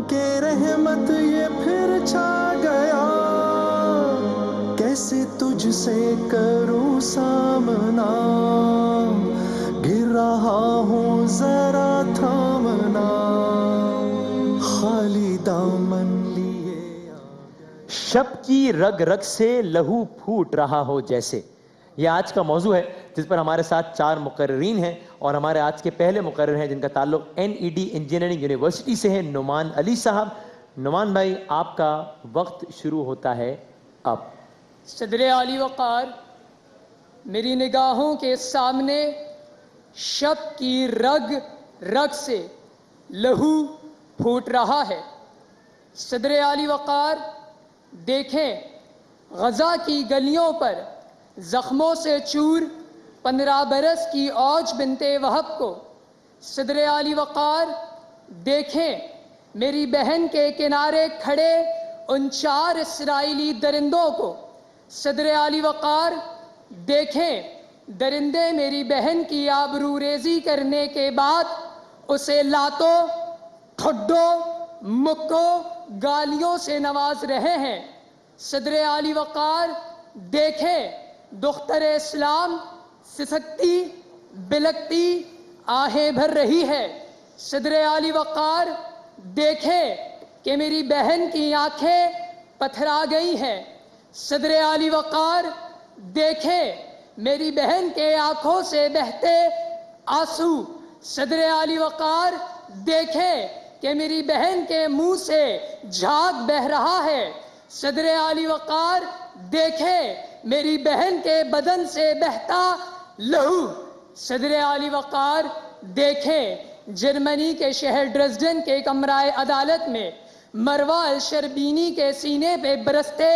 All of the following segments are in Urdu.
کہ رحمت یہ پھر چھا گیا، کیسے تجھ سے کروں سامنا، گر رہا ہوں ذرا تھامنا، خالی دامن لیے شب کی رگ رگ سے لہو پھوٹ رہا ہو جیسے، یہ آج کا موضوع ہے جس پر ہمارے ساتھ 4 مقررین ہیں، اور ہمارے آج کے پہلے مقرر ہیں جن کا تعلق NED انجینئرنگ یونیورسٹی سے ہے، نعمان علی صاحب۔ نعمان بھائی، آپ کا وقت شروع ہوتا ہے اب۔ صدر عالی وقار، میری نگاہوں کے سامنے شب کی رگ رگ سے لہو پھوٹ رہا ہے۔ صدر عالی وقار، دیکھیں غزہ کی گلیوں پر زخموں سے چور 15 برس کی اوج بنت وہب کو۔ صدر عالی وقار، دیکھیں میری بہن کے کنارے کھڑے ان 4 اسرائیلی درندوں کو۔ صدر عالی وقار، دیکھیں درندے میری بہن کی آبرو ریزی کرنے کے بعد اسے لاتوں، ٹھڈوں، مکوں، گالیوں سے نواز رہے ہیں۔ صدر عالی وقار، دیکھیں دختر اسلام سسکتی بلکتی آہیں بھر رہی ہے۔ صدر عالی وقار، دیکھیں کہ میری بہن کی آنکھیں پتھرا گئی ہیں۔ صدر عالی وقار، دیکھیں میری بہن کے آنکھوں سے بہتے آنسو۔ صدر عالی وقار، دیکھیں کہ میری بہن کے منہ سے جھاگ بہہ رہا ہے۔ صدر عالی وقار، دیکھیں میری بہن کے بدن سے بہتا لہو۔ صدر عالی وقار، دیکھیں جرمنی کے شہر ڈرزڈن کے کمرہ عدالت میں مروہ الشربینی کے سینے پہ برستے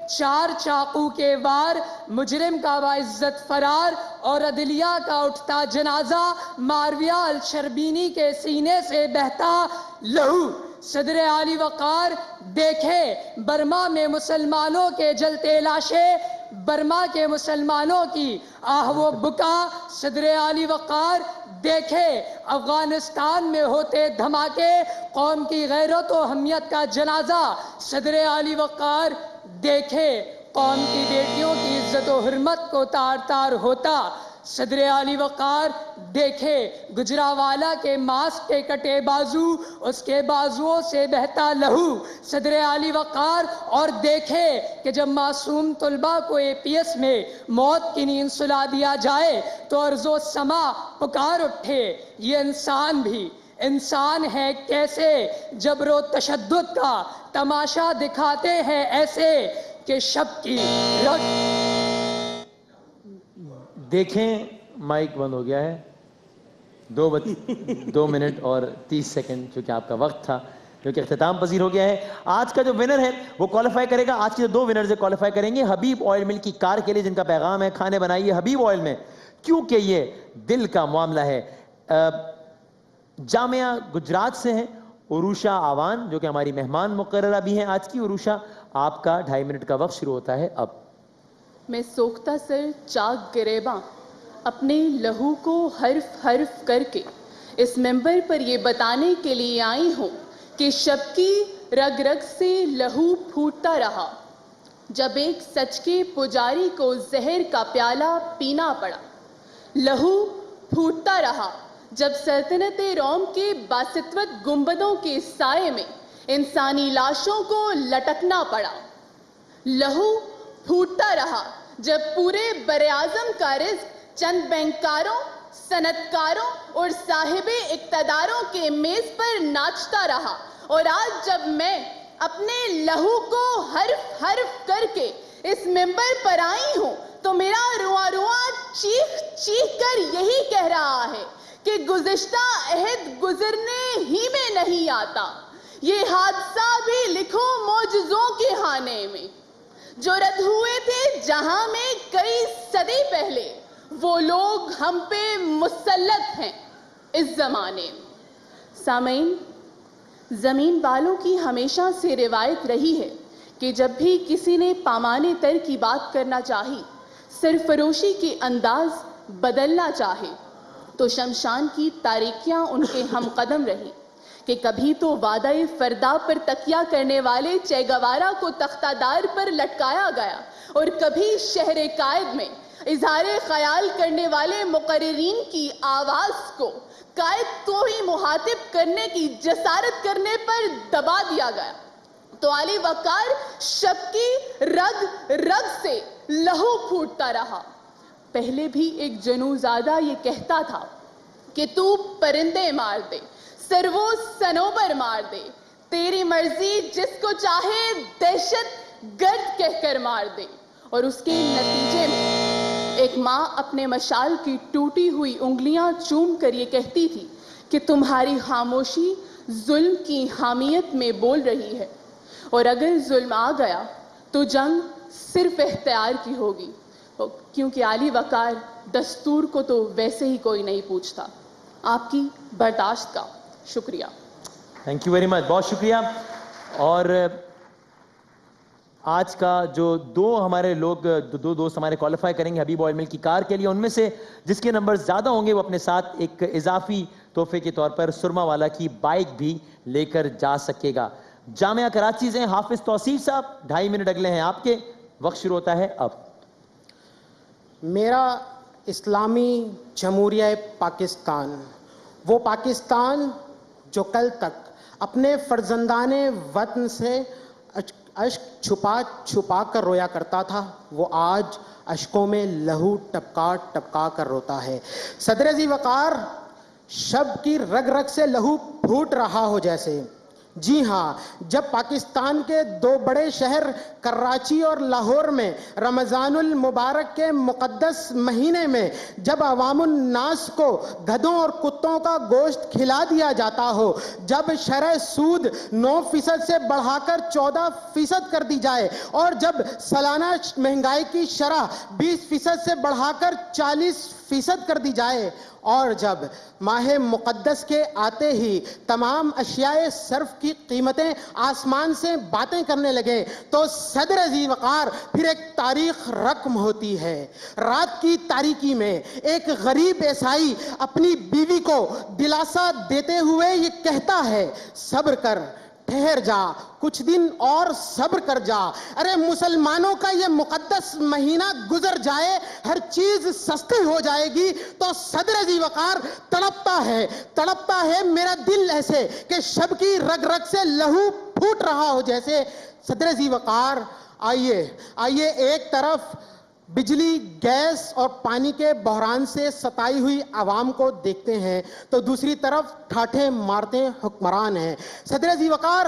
4 چاقو کے وار، مجرم کا باعزت فرار اور عدلیہ کا اٹھتا جنازہ، مارویہ الشربینی کے سینے سے بہتا لہو۔ صدر عالی وقار، دیکھیں برما میں مسلمانوں کے جلتے لاشیں، برما کے مسلمانوں کی آہ و بکا۔ صدر عالی وقار، دیکھیں افغانستان میں ہوتے دھماکے، قوم کی غیرت و حمیت کا جنازہ۔ صدر عالی وقار، دیکھیں قوم کی بیٹیوں کی عزت و حرمت کو تار تار ہوتا۔ صدر عالی وقار، دیکھیں گجراوالا کے ماسک کے کٹے بازو، اس کے بازوؤں سے بہتا لہو۔ صدر عالی وقار، اور دیکھیں کہ جب معصوم طلباء کو APS میں موت کی نیند سلا دیا جائے تو ارض و سما پکار اٹھے، یہ انسان بھی انسان ہے کیسے، جبر و تشدد کا تماشا دکھاتے ہیں ایسے کہ شب کی رگ۔ دیکھیں مائک بند ہو گیا ہے، 2 منٹ اور 30 سیکنڈ چونکہ آپ کا وقت تھا، کیونکہ اختتام پذیر ہو گیا ہے۔ آج کا جو ونر ہے وہ کوالیفائی کرے گا، آج کے جو 2 ونرز کوالیفائی کریں گے حبیب آئل مل کی کار کے لیے، جن کا پیغام ہے کھانے بنائیے حبیب آئل میں، کیونکہ یہ دل کا معاملہ ہے۔ جامعہ گجرات سے ہیں عروشہ آوان، جو کہ ہماری مہمان مقررہ بھی ہیں آج کی۔ عروشہ، آپ کا 2.5 منٹ کا وقت شروع ہوتا ہے اب۔ میں سوختہ سر چاک گریباں اپنے لہو کو حرف حرف کر کے اس ممبر پر یہ بتانے کے لیے آئی ہوں کہ شب کی رگ رگ سے لہو پھوٹتا رہا جب ایک سچ کے پجاری کو زہر کا پیالہ پینا پڑا۔ لہو پھوٹتا رہا جب سلطنت روم کے باستوت گنبدوں کے سائے میں انسانی لاشوں کو لٹکنا پڑا۔ لہو پھوٹتا رہا جب پورے براعظم کا رزق چند بینکاروں، صنعتکاروں اور صاحب اقتداروں کے میز پر ناچتا رہا، اور آج جب میں اپنے لہو کو حرف حرف کر کے اس ممبر پر آئی ہوں تو میرا رواں رواں چیخ چیخ کر یہی کہہ رہا ہے کہ گزشتہ عہد گزرنے ہی میں نہیں آتا، یہ حادثہ بھی لکھو معجزوں کے خانے میں، جو رد ہوئے تھے جہاں میں کئی صدی پہلے، وہ لوگ ہم پہ مسلط ہیں اس زمانے میں۔ سامعین، زمین والوں کی ہمیشہ سے روایت رہی ہے کہ جب بھی کسی نے پامانے تر کی بات کرنا چاہی، سرفروشی کے انداز بدلنا چاہے، تو شمشان کی تاریکیاں ان کے ہم قدم رہی۔ کہ کبھی تو وعدہ فردا پر تکیہ کرنے والے چے گوارا کو تختہ دار پر لٹکایا گیا اور کبھی شہر قائد میں اظہار خیال کرنے والے مقررین کی آواز کو قائد کو ہی مخاطب کرنے کی جسارت کرنے پر دبا دیا گیا تو علی وقار شب کی رگ رگ سے لہو پھوٹتا رہا۔ پہلے بھی ایک جنوزادہ یہ کہتا تھا کہ تو پرندے مار دے، سرو سنوبر مار دے، تیری مرضی جس کو چاہے دہشت گرد کہہ کر مار دے، اور اس کے نتیجے میں ایک ماں اپنے مشال کی ٹوٹی ہوئی انگلیاں چوم کر یہ کہتی تھی کہ تمہاری خاموشی ظلم کی حامیت میں بول رہی ہے، اور اگر ظلم آ گیا تو جنگ صرف اختیار کی ہوگی، کیونکہ علی وقار دستور کو تو ویسے ہی کوئی نہیں پوچھتا۔ آپ کی برداشت کا شکریہ۔ تھینک یو ویری مچ، بہت شکریہ۔ اور آج کا جو دو ہمارے لوگ دو دوست ہمارے کوالیفائی کریں گے حبیب آئل مل کی کار کے لیے، ان میں سے جس کے نمبر زیادہ ہوں گے وہ اپنے ساتھ ایک اضافی تحفے کے طور پر سرما والا کی بائک بھی لے کر جا سکے گا۔ جامعہ کراچی سے حافظ توصیف صاحب، 2.5 منٹ اگلے ہیں آپ کے، وقت شروع ہوتا ہے اب۔ میرا اسلامی جمہوریہ پاکستان، وہ پاکستان جو کل تک اپنے فرزندان وطن سے اشک چھپا چھپا کر رویا کرتا تھا، وہ آج اشکوں میں لہو ٹپکا ٹپکا کر روتا ہے۔ صدر ذی وقار، شب کی رگ رگ سے لہو پھوٹ رہا ہو جیسے۔ جی ہاں، جب پاکستان کے دو بڑے شہر کراچی اور لاہور میں رمضان المبارک کے مقدس مہینے میں جب عوام الناس کو گدھوں اور کتوں کا گوشت کھلا دیا جاتا ہو، جب شرح سود 9% سے بڑھا کر 14% کر دی جائے، اور جب سالانہ مہنگائی کی شرح 20% سے بڑھا کر 40% کر دی جائے، اور جب ماہ مقدس کے آتے ہی تمام اشیاء صرف کی قیمتیں آسمان سے باتیں کرنے لگے، تو صدر ذی وقار پھر ایک تاریخ رقم ہوتی ہے۔ رات کی تاریکی میں ایک غریب عیسائی اپنی بیوی کو دلاسا دیتے ہوئے یہ کہتا ہے، صبر کر، ٹھہر جا، کچھ دن اور صبر کر جا۔ ارے مسلمانوں کا یہ مقدس مہینہ گزر جائے، ہر چیز سستی ہو جائے گی۔ تو صدر ذی وقار تڑپتا ہے میرا دل ایسے کہ شب کی رگ رگ سے لہو پھوٹ رہا ہو جیسے۔ صدر ذی وقار، آئیے ایک طرف بجلی، گیس اور پانی کے بحران سے ستائی ہوئی عوام کو دیکھتے ہیں تو دوسری طرف ٹھاٹھے مارتے حکمران ہیں۔ صدر ذی وقار،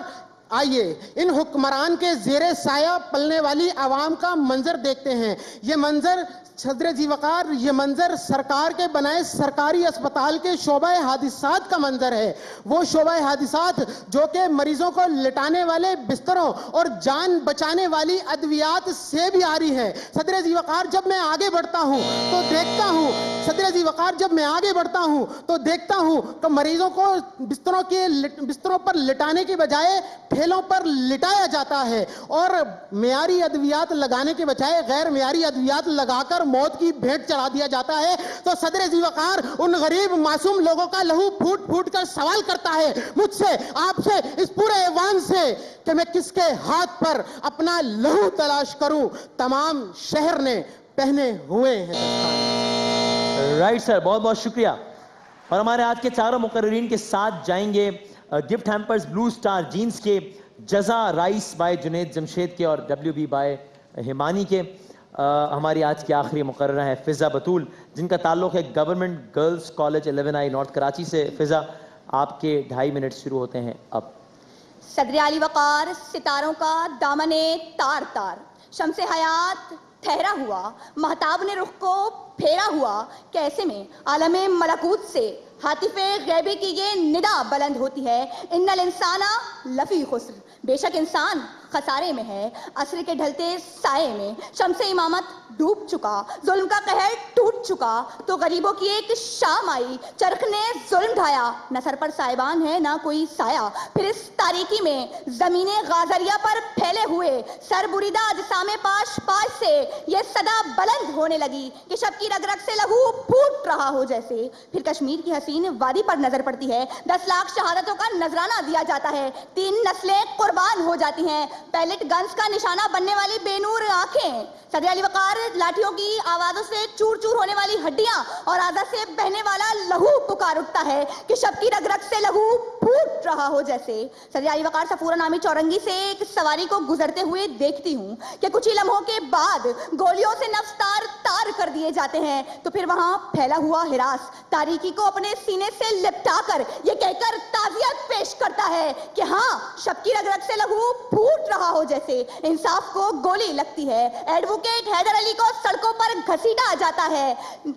آئیے ان حکمران کے زیر سایہ پلنے والی عوام کا منظر دیکھتے ہیں۔ یہ منظر صدر ذی وقار، یہ منظر سرکار کے بنائے سرکاری اسپتال کے شعبہ حادثات کا منظر ہے۔ وہ شعبہ حادثات جو کہ مریضوں کو لٹانے والے بستروں اور جان بچانے والی ادویات سے بھی آری ہے۔ صدر ذی وقار، جب میں آگے بڑھتا ہوں تو دیکھتا ہوں، صدر ذی وقار جب میں آگے بڑھتا ہوں تو دیکھتا ہوں کہ مریضوں کو بستروں پر لٹانے کی بجائے ٹھیلوں پر لٹایا جاتا ہے، اور معیاری ادویات لگانے کے بجائے غیر معیاری ادویات لگا کر موت کی بھیٹ چڑھا دیا جاتا ہے۔ تو صدر ذی وقار ان غریب معصوم لوگوں کا لہو پھوٹ پھوٹ کر سوال کرتا ہے مجھ سے، آپ سے، اس پورے ایوان سے، کہ میں کس کے ہاتھ پر اپنا لہو تلاش کروں؟ تمام شہر نے پہنے ہوئے ہیں۔ رائٹ سر، بہت بہت شکریہ۔ اور ہمارے آج کے چاروں مقررین کے ساتھ جائیں گے گفٹ ہیمپرز بلو سٹار جینز کے، جزا رائس بائی جنید جمشید کے، اور WB بائی ہمانی کے۔ ہماری آج کی آخری مقررہ ہے فضا بطول، جن کا تعلق ہے government girls college 11I north Karachi سے۔ فضا، آپ کے 2.5 منٹ شروع ہوتے ہیں اب۔ صدر علی وقار، ستاروں کا دامن تار تار، شمس حیات ٹھہرا ہوا، مہتاب نے رخ کو پھیرا ہوا، کیسے میں عالم ملکوت سے ہاتف غیبی کی یہ ندا بلند ہوتی ہے، ان الانسان لفی خسر، بے شک انسان خسارے میں ہے۔ عصر کے ڈھلتے سائے میں شمس امامت ڈوب چکا، ظلم کا قہر ٹوٹ چکا، تو غریبوں کی ایک شام آئی، چرخ نے ظلم ڈھایا، نہ سر پر سائبان ہے نہ کوئی سایہ۔ پھر اس تاریکی میں زمین غازریہ پر پھیلے ہوئے سر بریدہ اجسام پاش پاش سے یہ صدا بلند ہونے لگی کہ شب کی رگ رگ سے لہو پھوٹ رہا ہو جیسے۔ پھر کشمیر کی حسین وادی پر نظر پڑتی ہے. 10 لاکھ شہادتوں کا نذرانہ دیا جاتا ہے. 3 نسلیں قربان ہو جاتی ہیں. پیلٹ گنز کا نشانہ بننے والی بے نور آنکھیں. صدر علی وقار لاٹھیوں کی آوازوں سے چور چور ہونے والی ہڈیاں اور آزا سے بہنے والا لہو پکار اٹھتا ہے کہ شب کی رگ رگ سے لہو پھوٹ رہا ہو جیسے. صدر علی وقار صفورہ نامی چورنگی سے ایک سواری کو گزرتے ہوئے دیکھتی ہوں کہ کچھ ہی لمحوں کے بعد گولیوں سے نفس تار تار کر دیے جاتے ہیں. تو پھر وہاں پھیلا ہوا ہراس تاریکی کو اپنے سینے سے لپٹا کر یہ کہہ کر تعزیت پیش کرتا ہے کہ ہاں شب کی رگ رگ سے لہو پھوٹ رہا ہو جیسے. انصاف کو گولی لگتی ہے. ایڈوکیٹ حیدر علی کو سڑکوں پر گھسیٹا جاتا ہے.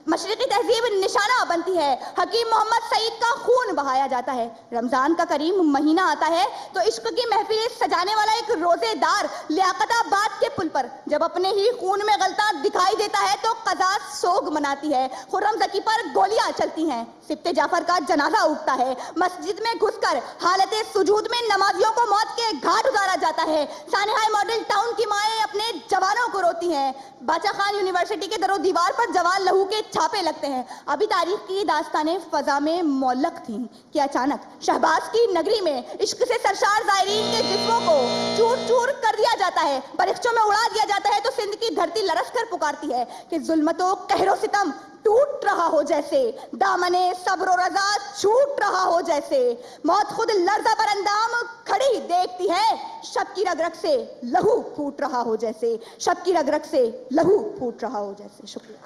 مشرقی تہذیب نشانہ بنتی ہے. حکیم محمد سعید کا خون بہایا جاتا ہے. رمضان کا کریم مہینہ آتا ہے تو عشق کی محفلیں سجانے والا ایک روزے دار لیاقت آباد کے پل پر جب اپنے ہی خون میں غلطہ دکھائی دیتا ہے تو قضا سوگ مناتی ہے. خرم زکی پر گولیاں چلتی ہیں. سبت جعفر کا جنازہ اٹھتا ہے. مسجد میں گھس کر حالت سجود میں نمازیوں کو موت کے گھاٹ اتارا جاتا ہے. سانحہ ماڈل ٹاؤن کی مائیں اپنے جوانوں کو روتی ہیں. باچا خان یونیورسٹی کے در و دیوار پر جوان لہو کے چھاپے لگتے ہیں. ابھی تاریخ کی داستانیں فضا میں معلق تھیں کہ اچانک شہباز کی نگری میں عشق سے سرشار زائرین کے جسموں کو چور چور کر دیا جاتا ہے. برخچوں میں اڑا دیا جاتا ہے تو سندھ کی دھرتی لرز کر پکارتی ہے کہ ظلمت و قہر و ستم ٹوٹ رہا ہو جیسے. دامنے صبر و رضا چھوٹ رہا ہو جیسے. موت خود لرزہ پر اندام کھڑی دیکھتی ہے. شب کی رگ رگ سے لہو پھوٹ رہا ہو جیسے. شب کی رگ رگ سے لہو پھوٹ رہا ہو جیسے. شکریہ.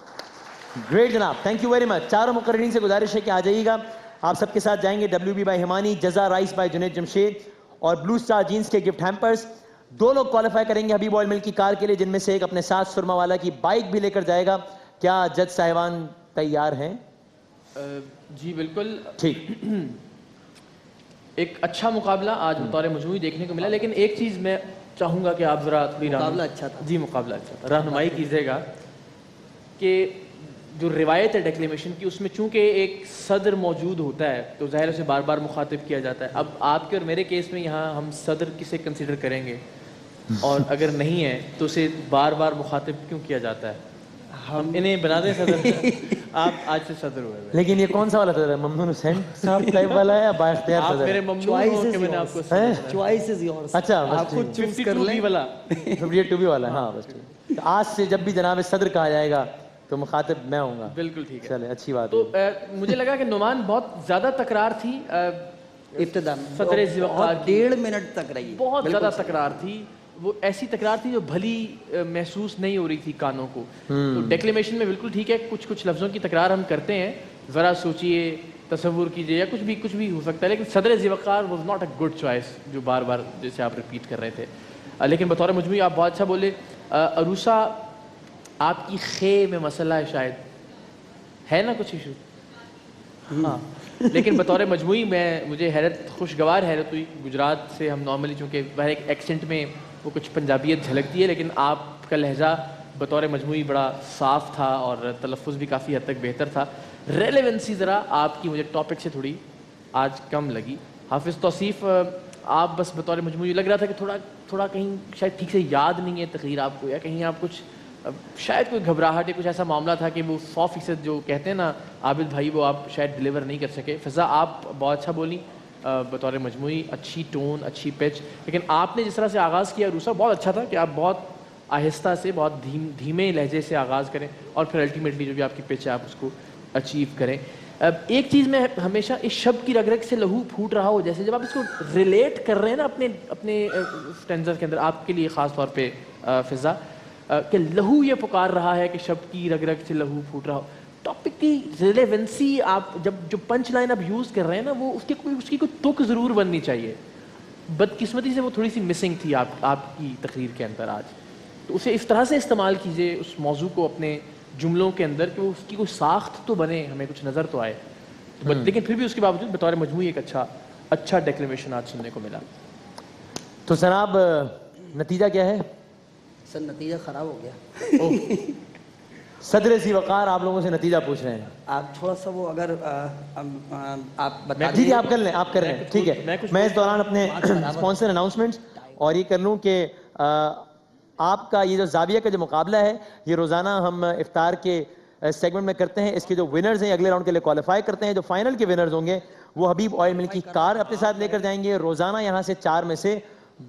گریٹ جناب, تھینک یو ویری مچ. چاروں مقررین سے گزارش ہے کہ آ جائیے گا. آپ سب کے ساتھ جائیں گے WB بائی ہمانی, جزا رائس بائی جنید جمشید اور بلو سٹار جینز کے گفٹ ہیمپرز. 2 لوگ کوالیفائی کریں گے حبیب آئل مل کی کار کے لیے, جن میں سے ایک اپنے ساتھ سرما والا کی بائک بھی لے کر جائے گا. کیا جج صاحبان تیار ہیں؟ جی بالکل. ٹھیک. ایک اچھا مقابلہ آج بطور مجموعی دیکھنے کو ملا, لیکن ایک چیز میں چاہوں گا کہ آپ ذرا تھوڑی مقابلہ اچھا تھا. جی مقابلہ اچھا تھا. رہنمائی کیجیے گا کہ جو روایت ہے ڈیکلیمیشن کی, اس میں چونکہ ایک صدر موجود ہوتا ہے تو ظاہر اسے بار بار مخاطب کیا جاتا ہے. اب آپ کے اور میرے کیس میں یہاں ہم صدر کسے کنسیڈر کریں گے, اور اگر نہیں ہے تو اسے بار بار مخاطب کیوں کیا جاتا ہے؟ ہم انہیں بنا دیں صدر. آپ آج سے صدر ہوئے. لیکن یہ کون سا والا صدر ہے, ممنون حسین صاحب ٹائپ والا ہے یا با اختیار صدر؟ آپ میرے ممنون ہو کہ میں نے آپ کو چوائس از یورز. اچھا, آپ خود چوز کر لیں. والا 52 والا. ہاں بس ٹھیک. آج سے جب بھی جناب صدر کہا جائے گا تو مخاطب میں ہوں گا. بالکل ٹھیک ہے. چلے اچھی بات. تو مجھے لگا کہ نعمان بہت زیادہ تکرار تھی ابتدا میں صدر ذوقار 1.5 منٹ تک رہی. بہت زیادہ تکرار تھی. وہ ایسی تکرار تھی جو بھلی محسوس نہیں ہو رہی تھی کانوں کو. تو ڈیکلیمیشن میں بالکل ٹھیک ہے, کچھ لفظوں کی تکرار ہم کرتے ہیں, ذرا سوچئے, تصور کیجئے, یا کچھ بھی ہو سکتا ہے. لیکن صدر ذوقار was not a good choice, جو بار بار جیسے آپ ریپیٹ کر رہے تھے. لیکن بطور مجموعی آپ بہت اچھا بولے. عروسہ آپ کی خے میں مسئلہ ہے, شاید ہے نا کچھ ایشو. ہاں, لیکن بطور مجموعی مجھے خوشگوار حیرت ہوئی. گجرات سے ہم نارملی چونکہ ہر ایک ایکسنٹ میں وہ کچھ پنجابیت جھلکتی ہے, لیکن آپ کا لہجہ بطور مجموعی بڑا صاف تھا اور تلفظ بھی کافی حد تک بہتر تھا. ریلیونسی ذرا آپ کی مجھے ٹاپک سے تھوڑی آج کم لگی. حافظ توصیف, آپ بس بطور مجموعی لگ رہا تھا کہ تھوڑا کہیں شاید ٹھیک سے یاد نہیں ہے تقریر آپ کو, یا کہیں آپ کچھ شاید کوئی گھبراہٹ یا کچھ ایسا معاملہ تھا کہ وہ 100% جو کہتے ہیں نا عابد بھائی, وہ آپ شاید ڈیلیور نہیں کر سکے. فضا آپ بہت اچھا بولی بطور مجموعی, اچھی ٹون, اچھی پچ. لیکن آپ نے جس طرح سے آغاز کیا عروسہ, بہت اچھا تھا کہ آپ بہت آہستہ سے, بہت دھیمے لہجے سے آغاز کریں اور پھر الٹیمیٹلی جو بھی آپ کی پچ ہے آپ اس کو اچیو کریں. ایک چیز میں ہمیشہ اس شب کی رگ رگ سے لہو پھوٹ رہا ہو جیسے, جب آپ اس کو ریلیٹ کر رہے ہیں نا اپنے اسٹینزر کے اندر, آپ کے لیے خاص طور پہ فضا, کہ لہو یہ پکار رہا ہے کہ شب کی رگ رگ سے لہو پھوٹ رہا ہو, ٹاپک کی ریلیونسی آپ جو پنچ لائن آپ یوز کر رہے ہیں نا, وہ اس کی کوئی تک ضرور بننی چاہیے. بدقسمتی سے وہ تھوڑی سی مسنگ تھی آپ کی تقریر کے اندر آج. تو اسے اس طرح سے استعمال کیجیے اس موضوع کو اپنے جملوں کے اندر کہ اس کی کوئی ساخت تو بنے, ہمیں کچھ نظر تو آئے. لیکن پھر بھی اس کے باوجود بطور مجموعی ایک اچھا ڈیکلیمیشن آج سننے کو ملا. تو جناب نتیجہ کیا ہے؟ سر نتیجہ خراب ہو گیا. صدر ذوقار آپ لوگوں سے نتیجہ پوچھ رہے ہیں. آپ تھوڑا سا وہ اگر آپ بتا ٹھیک ہے, آپ کر لیں, آپ کر رہے ہیں, ٹھیک ہے. میں اس دوران اپنے اسپانسر اناؤنسمنٹس اور یہ کر لوں کہ آپ کا یہ جو زاویہ کا جو مقابلہ ہے, یہ روزانہ ہم افطار کے سیگمنٹ میں کرتے ہیں. اس کے جو ونرز ہیں اگلے راؤنڈ کے لیے کوالیفائی کرتے ہیں. جو فائنل کے ونرز ہوں گے وہ حبیب آئل مل کی کار اپنے ساتھ لے کر جائیں گے. روزانہ یہاں سے 4 میں سے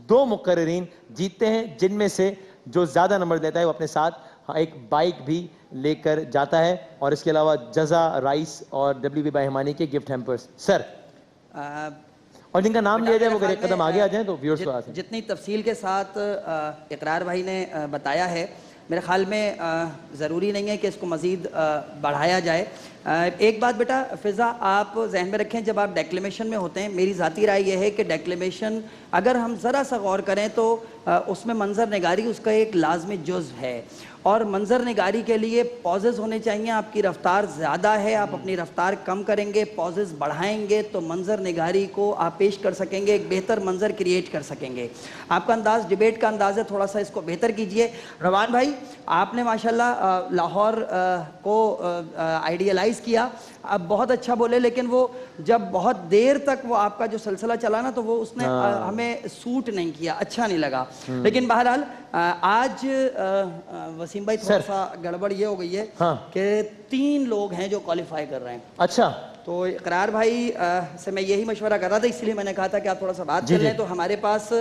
2 مقررین جیتتے ہیں, جن میں سے جو زیادہ نمبر دیتا ہے وہ اپنے ساتھ ایک بائک بھی لے کر جاتا ہے, اور اس کے علاوہ جزا, رائس اور WB بائی ہمانی کے گفٹ ہیمپرز. سر, اور جن کا نام لیا جائے وہ اگر ایک قدم آگے آ جائیں تو ویورز کو آتے ہیں. جتنی تفصیل کے ساتھ اقرار بھائی نے بتایا ہے, میرے خیال میں ضروری نہیں ہے کہ اس کو مزید بڑھایا جائے. ایک بات بیٹا فضا آپ ذہن میں رکھیں, جب آپ ڈیکلیمیشن میں ہوتے ہیں, میری ذاتی رائے یہ ہے کہ ڈیکلیمیشن اگر ہم ذرا سا غور کریں تو اس میں منظر نگاری اس کا ایک لازمی جزو ہے, اور منظر نگاری کے لیے پازز ہونے چاہیے. آپ کی رفتار زیادہ ہے, آپ اپنی رفتار کم کریں گے, پازز بڑھائیں گے تو منظر نگاری کو آپ پیش کر سکیں گے, ایک بہتر منظر کریٹ کر سکیں گے. آپ کا انداز ڈیبیٹ کا انداز ہے, تھوڑا سا اس کو بہتر کیجئے. روان بھائی آپ نے ماشاءاللہ لاہور کو آئیڈیلائز کیا, اب بہت اچھا بولے, لیکن وہ جب بہت دیر تک وہ آپ کا جو سلسلہ چلا نا تو وہ اس نے ہمیں سوٹ نہیں کیا, اچھا نہیں لگا. لیکن بہرحال آج وسیم بھائی تھوڑا سا گڑبڑ یہ ہو گئی ہے کہ 3 لوگ ہیں جو کوالیفائی کر رہے ہیں. اچھا, تو اقرار بھائی سے میں یہی مشورہ کر رہا تھا, اس لیے میں نے کہا تھا کہ آپ تھوڑا سا بات کر لیں. تو ہمارے پاس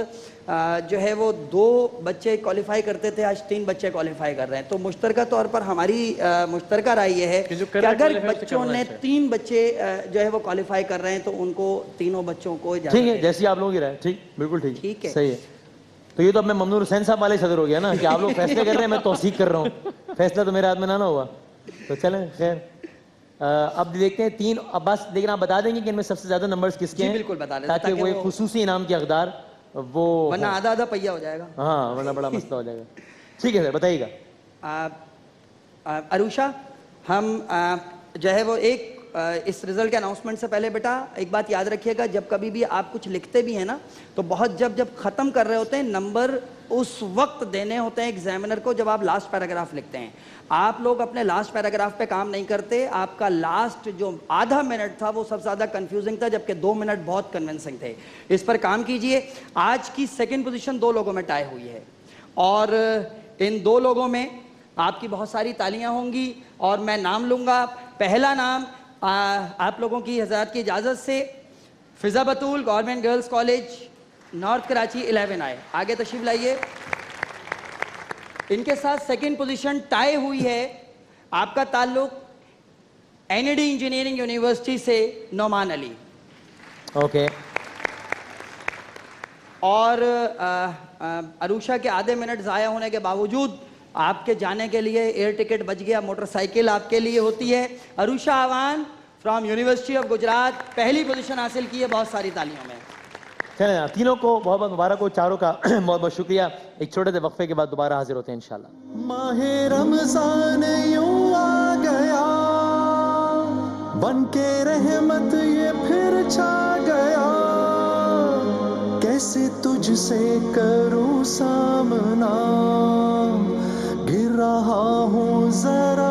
جو ہے وہ 2 بچے کوالیفائی کرتے تھے, آج 3 بچے کوالیفائی کر رہے ہیں. تو مشترکہ طور پر ہماری مشترکہ رائے یہ ہے کہ اگر بچوں نے 3 بچے جو ہے وہ کوالیفائی کر رہے ہیں تو ان کو تینوں بچوں کو ٹھیک ہے, جیسی آپ لوگوں کی رائے. ٹھیک, بالکل ٹھیک ہے, صحیح ہے. تو یہ تو اب میں ممنون حسین صاحب والے صدر ہو گیا نا کہ آپ لوگ فیصلے کر رہے ہیں, میں توثیق کر رہا ہوں. فیصلہ تو میرے ہاتھ میں نہ ہوا. تو چلیں خیر, اب دیکھتے ہیں 3. اب بس لیکن آپ بتا دیں گے کہ ان میں سب سے زیادہ نمبرز کس کے ہیں, بالکل بتا دیں تاکہ وہ ایک خصوصی انعام کے حقدار وہ, ورنہ آدھا پہیا ہو جائے گا. ہاں, ورنہ بڑا مسئلہ ہو جائے گا. ٹھیک ہے سر, بتائیے گا. عروشہ, ہم جو ہے وہ ایک اس رزلٹ کے اناؤنسمنٹ سے پہلے بیٹا ایک بات یاد رکھیے گا, جب کبھی بھی آپ کچھ لکھتے بھی ہیں نا تو بہت جب ختم کر رہے ہوتے ہیں نمبر اس وقت دینے ہوتے ہیں ایگزامینر کو جب آپ لاسٹ پیراگراف لکھتے ہیں. آپ لوگ اپنے لاسٹ پیراگراف پہ کام نہیں کرتے. آپ کا لاسٹ جو آدھا منٹ تھا وہ سب سے زیادہ کنفیوزنگ تھا, جبکہ 2 منٹ بہت کنونسنگ تھے. اس پر کام کیجئے. آج کی سیکنڈ پوزیشن 2 لوگوں میں ٹائی ہوئی ہے, اور ان 2 لوگوں میں آپ کی بہت ساری تالیاں ہوں گی, اور میں نام لوں گا. پہلا نام آپ لوگوں کی حضرات کی اجازت سے فضا بطول, government girls college north Karachi 11 آئے. آگے تشریف لائیے. ان کے ساتھ سیکنڈ پوزیشن ٹائی ہوئی ہے. آپ کا تعلق NED انجینئرنگ یونیورسٹی سے نعمان علی. اوکے. اور عروشہ کے آدھے منٹ ضائع ہونے کے باوجود آپ کے جانے کے لیے ایئر ٹکٹ بچ گیا, موٹر سائیکل آپ کے لیے ہوتی ہے. عروشہ آوان فرام یونیورسٹی آف گجرات پہلی پوزیشن حاصل کی ہے, بہت ساری تالیوں میں. چلیں, تینوں کو بہت بہت مبارک ہو, چاروں کا بہت بہت شکریہ. ایک چھوٹے سے وقفے کے بعد دوبارہ حاضر ہوتے ہیں انشاءاللہ. ماہ رمضان یوں آ گیا, بن کے رحمت یہ پھر چھا گیا, کیسے تجھ سے کروں سامنا, گر رہا ہوں ذرا